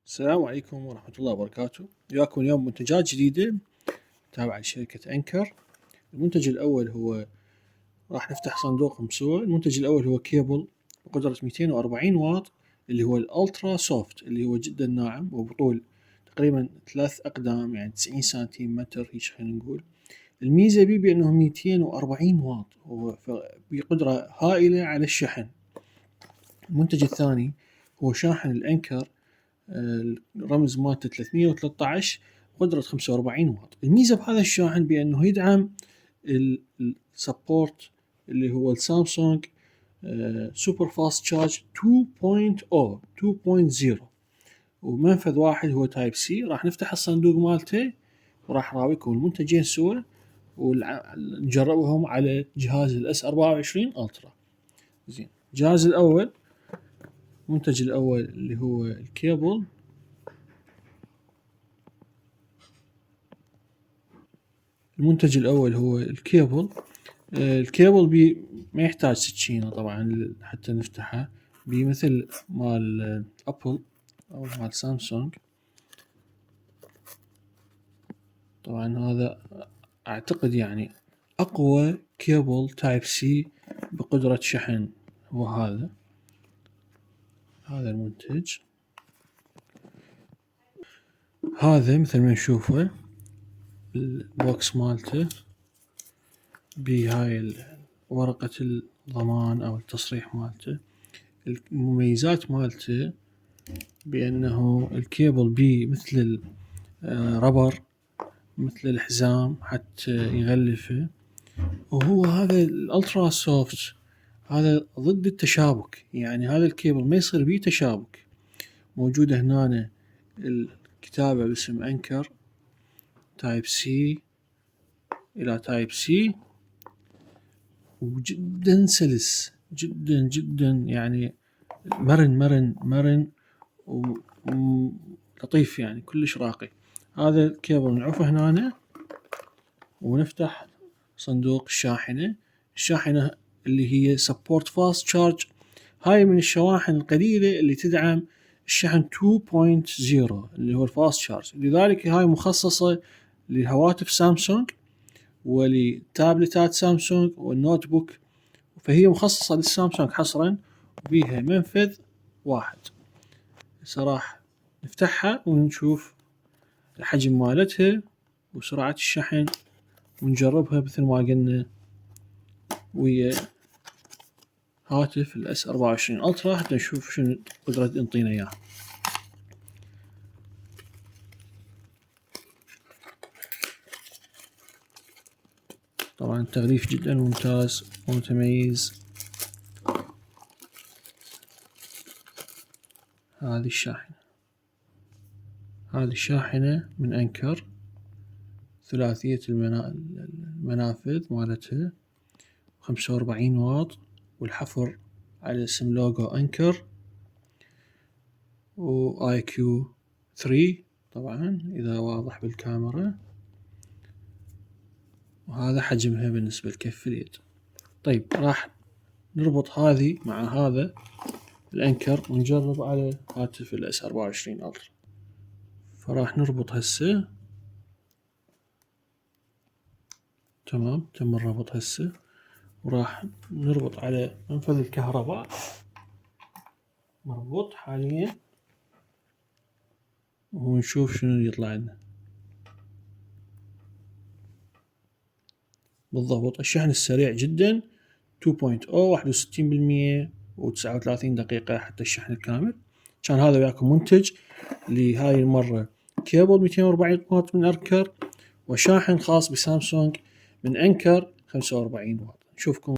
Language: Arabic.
السلام عليكم ورحمة الله وبركاته. وياكم اليوم منتجات جديدة تابعة لشركة أنكر. المنتج الأول هو راح نفتح صندوقهم سوا. المنتج الأول هو كيبل بقدرة 240 واط اللي هو الألترا سوفت، اللي هو جدا ناعم وبطول تقريبا 3 أقدام، يعني 90 سنتيمتر هيك خلينا نقول. الميزة بيه بأنه 240 واط وبقدرة هائلة على الشحن. المنتج الثاني هو شاحن الأنكر، الرمز مالته 313 قدرة 45 واط. الميزة بهذا الشاحن بأنه يدعم السبورت اللي هو السامسونج سوبر فاست تشارج 2.0 ومنفذ واحد هو تايب سي. راح نفتح الصندوق مالته وراح راويكم المنتجين سوا ونجربهم على جهاز الاس 24 الترا. زين، الجهاز الاول، المنتج الاول اللي هو الكيبل. المنتج الأول هو الكيبل. الكيبل ما يحتاج سكينة طبعا حتى نفتحه، مثل مال أبل أو مال سامسونج. طبعا هذا أعتقد يعني أقوى كيبل تايب سي بقدرة شحن هو هذا المنتج. هذا مثل ما نشوفه البوكس مالته بهاي ورقة الضمان أو التصريح مالته. المميزات مالته بأنه الكيبل بي مثل الربر، مثل الحزام حتى يغلفه. وهو هذا الألترا سوفت، هذا ضد التشابك، يعني هذا الكيبل ما يصير بيه تشابك. موجودة هنا الكتابة باسم أنكر تايب سي إلى تايب سي، وجدا سلس جدا جدا، يعني مرن ولطيف، يعني كلش راقي. هذا الكيبل نعوفه هنا ونفتح صندوق الشاحنة اللي هي سبورت فاست تشارج. هاي من الشواحن القليلة اللي تدعم الشحن 2.0 اللي هو الفاست تشارج، لذلك هاي مخصصة لهواتف سامسونج ولتابلتات سامسونج والنوت بوك، فهي مخصصة للسامسونج حصرا وبيها منفذ واحد. راح نفتحها ونشوف الحجم مالتها وسرعة الشحن ونجربها مثل ما قلنا ويا هاتف الاس 24 الترا حتى نشوف شنو قدرة ينطينا اياه. طبعا التغليف جدا ممتاز ومتميز. هذه الشاحنة من أنكر، ثلاثية المنافذ مالتها 45 واط، والحفر على اسم لوجو أنكر و IQ 3 طبعا إذا واضح بالكاميرا. وهذا حجمها بالنسبة لكف اليد. طيب راح نربط هذه مع هذا الأنكر ونجرب على هاتف الاس 24 الترا. فراح نربط هسه. تمام، تم الربط هسه. وراح نربط على منفذ الكهرباء، مربوط حاليا، ونشوف شنو يطلع لنا. بالضبط الشحن السريع جدا 2.0 61% و39 دقيقة حتى الشحن الكامل. كان هذا وياكم منتج لهاي المرة كيبل 240 واط من أنكر، وشاحن خاص بسامسونج من أنكر 45 واط. نشوفكم.